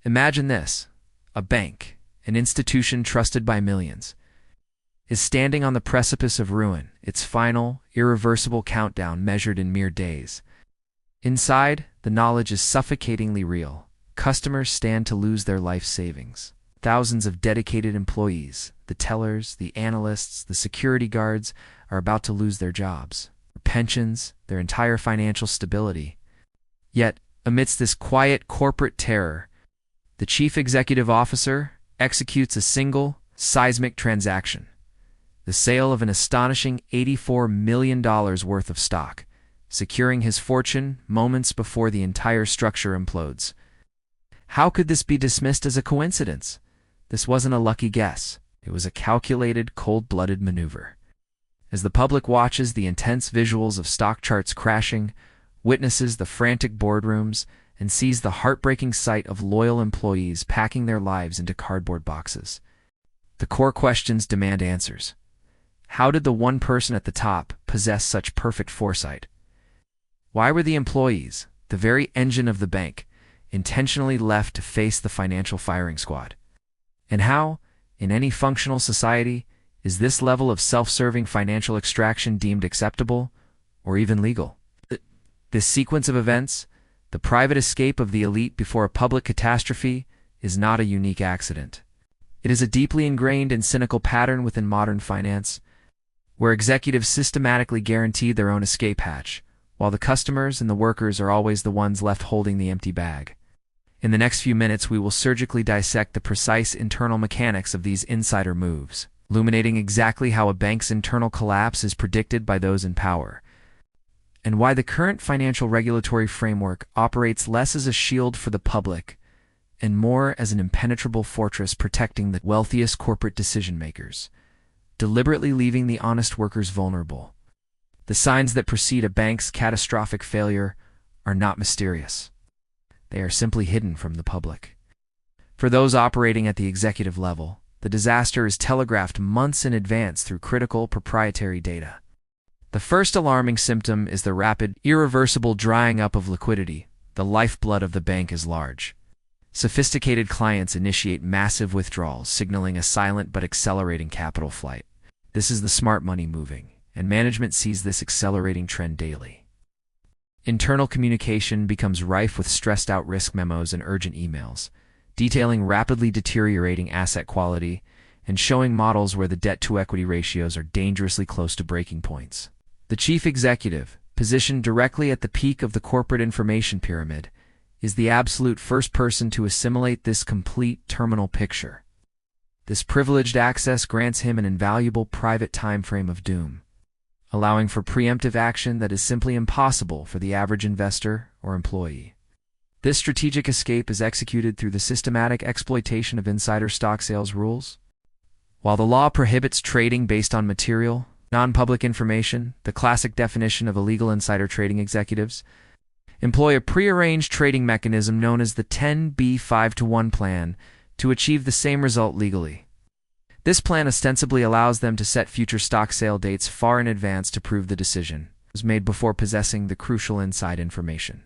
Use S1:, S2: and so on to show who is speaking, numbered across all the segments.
S1: Imagine this: a bank, an institution trusted by millions, is standing on the precipice of ruin, its final, irreversible countdown measured in mere days. Inside, the knowledge is suffocatingly real. Customers stand to lose their life savings. Thousands of dedicated employees, the tellers, the analysts, the security guards, are about to lose their jobs, their pensions, their entire financial stability. Yet, amidst this quiet corporate terror, the chief executive officer executes a single, seismic transaction: the sale of an astonishing $84 million worth of stock, securing his fortune moments before the entire structure implodes. How could this be dismissed as a coincidence? This wasn't a lucky guess. It was a calculated, cold-blooded maneuver. As the public watches the intense visuals of stock charts crashing, witnesses the frantic boardrooms, and sees the heartbreaking sight of loyal employees packing their lives into cardboard boxes, the core questions demand answers. How did the one person at the top possess such perfect foresight? Why were the employees, the very engine of the bank, intentionally left to face the financial firing squad? And how, in any functional society, is this level of self-serving financial extraction deemed acceptable or even legal? This sequence of events, the private escape of the elite before a public catastrophe, is not a unique accident. It is a deeply ingrained and cynical pattern within modern finance, where executives systematically guarantee their own escape hatch, while the customers and the workers are always the ones left holding the empty bag. In the next few minutes, we will surgically dissect the precise internal mechanics of these insider moves, illuminating exactly how a bank's internal collapse is predicted by those in power, and why the current financial regulatory framework operates less as a shield for the public and more as an impenetrable fortress protecting the wealthiest corporate decision-makers, deliberately leaving the honest workers vulnerable. The signs that precede a bank's catastrophic failure are not mysterious. They are simply hidden from the public. For those operating at the executive level, the disaster is telegraphed months in advance through critical proprietary data. The first alarming symptom is the rapid, irreversible drying up of liquidity. The lifeblood of the bank is large. Sophisticated clients initiate massive withdrawals, signaling a silent but accelerating capital flight. This is the smart money moving, and management sees this accelerating trend daily. Internal communication becomes rife with stressed-out risk memos and urgent emails, detailing rapidly deteriorating asset quality and showing models where the debt-to-equity ratios are dangerously close to breaking points. The chief executive, positioned directly at the peak of the corporate information pyramid, is the absolute first person to assimilate this complete terminal picture. This privileged access grants him an invaluable private time frame of doom, allowing for preemptive action that is simply impossible for the average investor or employee. This strategic escape is executed through the systematic exploitation of insider stock sales rules. While the law prohibits trading based on material, non-public information, the classic definition of illegal insider trading executives employ a prearranged trading mechanism known as the 10b5-1 plan to achieve the same result legally. This plan ostensibly allows them to set future stock sale dates far in advance to prove the decision was made before possessing the crucial inside information.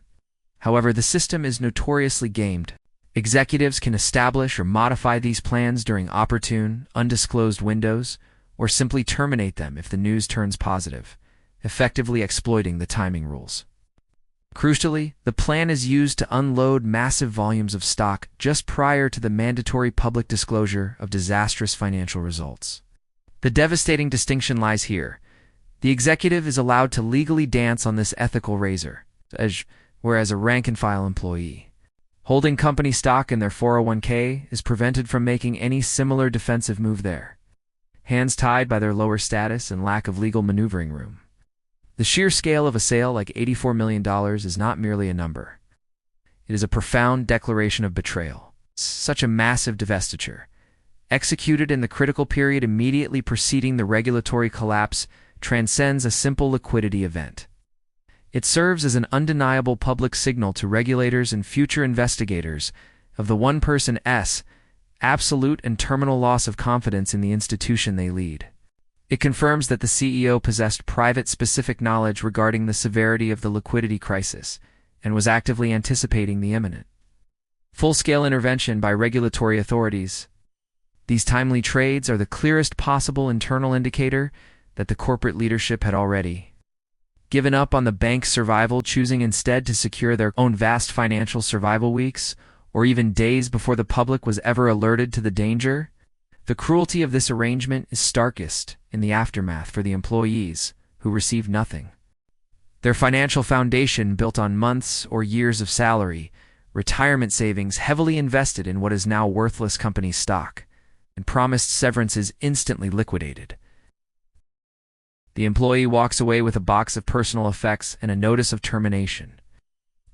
S1: However, the system is notoriously gamed. Executives can establish or modify these plans during opportune, undisclosed windows, or simply terminate them if the news turns positive, effectively exploiting the timing rules. Crucially, the plan is used to unload massive volumes of stock just prior to the mandatory public disclosure of disastrous financial results. The devastating distinction lies here. The executive is allowed to legally dance on this ethical razor, whereas a rank-and-file employee holding company stock in their 401k is prevented from making any similar defensive move there, hands tied by their lower status and lack of legal maneuvering room. The sheer scale of a sale like $84 million is not merely a number. It is a profound declaration of betrayal. Such a massive divestiture, executed in the critical period immediately preceding the regulatory collapse, transcends a simple liquidity event. It serves as an undeniable public signal to regulators and future investigators of the one-person's absolute and terminal loss of confidence in the institution they lead. It confirms that the CEO possessed private specific knowledge regarding the severity of the liquidity crisis and was actively anticipating the imminent Full-scale intervention by regulatory authorities. These timely trades are the clearest possible internal indicator that the corporate leadership had already given up on the bank's survival, choosing instead to secure their own vast financial survival weeks, or even days before the public was ever alerted to the danger. The cruelty of this arrangement is starkest in the aftermath for the employees, who received nothing. Their financial foundation, built on months or years of salary, retirement savings heavily invested in what is now worthless company stock, and promised severances instantly liquidated. The employee walks away with a box of personal effects and a notice of termination.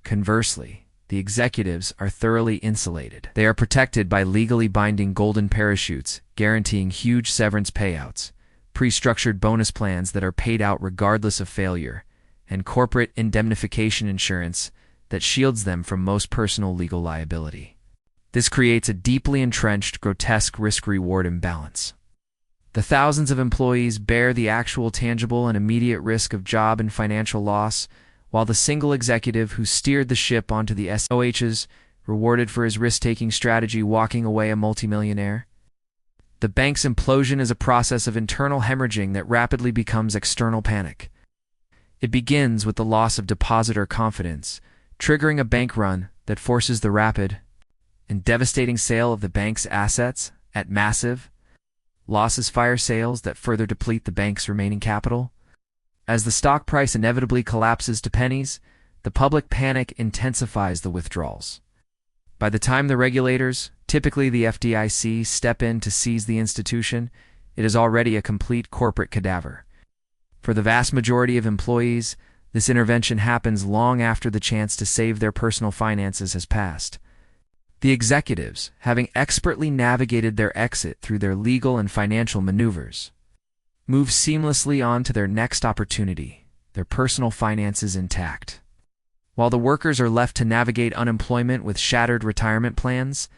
S1: Conversely, the executives are thoroughly insulated. They are protected by legally binding golden parachutes, guaranteeing huge severance payouts, pre-structured bonus plans that are paid out regardless of failure, and corporate indemnification insurance that shields them from most personal legal liability. This creates a deeply entrenched, grotesque risk-reward imbalance. The thousands of employees bear the actual tangible and immediate risk of job and financial loss, while the single executive who steered the ship onto the SOHs, rewarded for his risk-taking strategy, walking away a multimillionaire. The bank's implosion is a process of internal hemorrhaging that rapidly becomes external panic. It begins with the loss of depositor confidence, triggering a bank run that forces the rapid and devastating sale of the bank's assets at massive losses, fire sales that further deplete the bank's remaining capital. As the stock price inevitably collapses to pennies, the public panic intensifies the withdrawals. By the time the regulators, typically the FDIC, step in to seize the institution, it is already a complete corporate cadaver. For the vast majority of employees, this intervention happens long after the chance to save their personal finances has passed. The executives, having expertly navigated their exit through their legal and financial maneuvers, move seamlessly on to their next opportunity, their personal finances intact. While the workers are left to navigate unemployment with shattered retirement plans,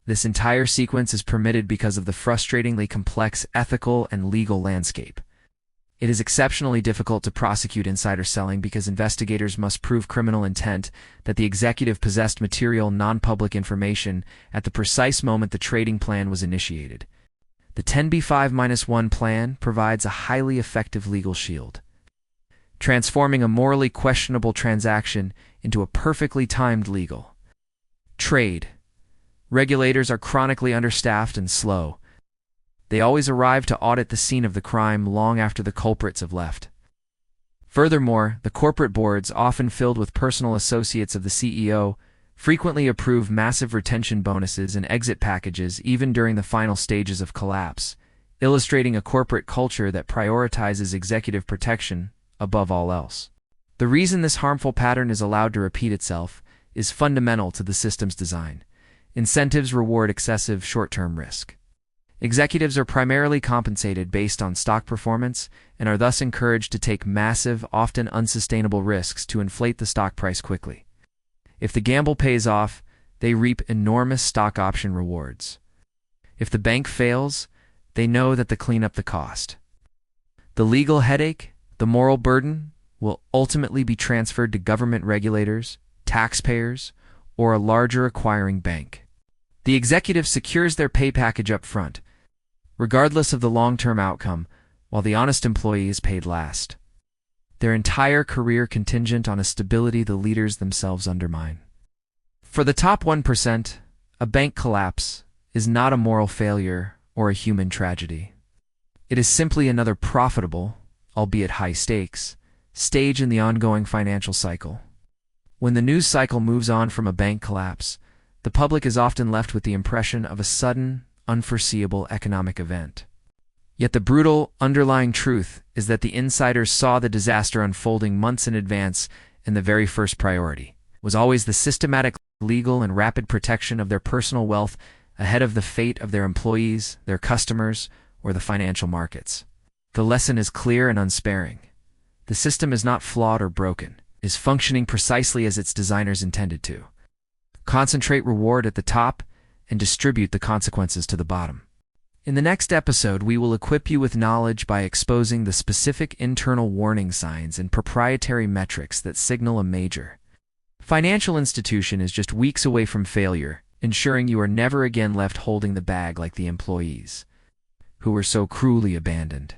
S1: this entire sequence is permitted because of the frustratingly complex ethical and legal landscape. It is exceptionally difficult to prosecute insider selling because investigators must prove criminal intent, that the executive possessed material non-public information at the precise moment the trading plan was initiated. The 10b5-1 plan provides a highly effective legal shield, transforming a morally questionable transaction into a perfectly timed legal trade. Regulators are chronically understaffed and slow. They always arrive to audit the scene of the crime long after the culprits have left. Furthermore, the corporate boards, often filled with personal associates of the CEO, frequently approve massive retention bonuses and exit packages even during the final stages of collapse, illustrating a corporate culture that prioritizes executive protection above all else. The reason this harmful pattern is allowed to repeat itself is fundamental to the system's design. Incentives reward excessive short-term risk. Executives are primarily compensated based on stock performance and are thus encouraged to take massive, often unsustainable risks to inflate the stock price quickly. If the gamble pays off, they reap enormous stock option rewards. If the bank fails, they know that the cost. The legal headache, the moral burden, will ultimately be transferred to government regulators, taxpayers, or a larger acquiring bank. The executive secures their pay package up front, regardless of the long-term outcome, while the honest employee is paid last. Their entire career contingent on a stability the leaders themselves undermine. For the top 1%, a bank collapse is not a moral failure or a human tragedy. It is simply another profitable, albeit high stakes, stage in the ongoing financial cycle. When the news cycle moves on from a bank collapse, the public is often left with the impression of a sudden, unforeseeable economic event. Yet the brutal, underlying truth is that the insiders saw the disaster unfolding months in advance, and the very first priority was always the systematic, legal, and rapid protection of their personal wealth ahead of the fate of their employees, their customers, or the financial markets. The lesson is clear and unsparing. The system is not flawed or broken. It is functioning precisely as its designers intended to. Concentrate reward at the top and distribute the consequences to the bottom. In the next episode, we will equip you with knowledge by exposing the specific internal warning signs and proprietary metrics that signal a major financial institution is just weeks away from failure, ensuring you are never again left holding the bag like the employees who were so cruelly abandoned.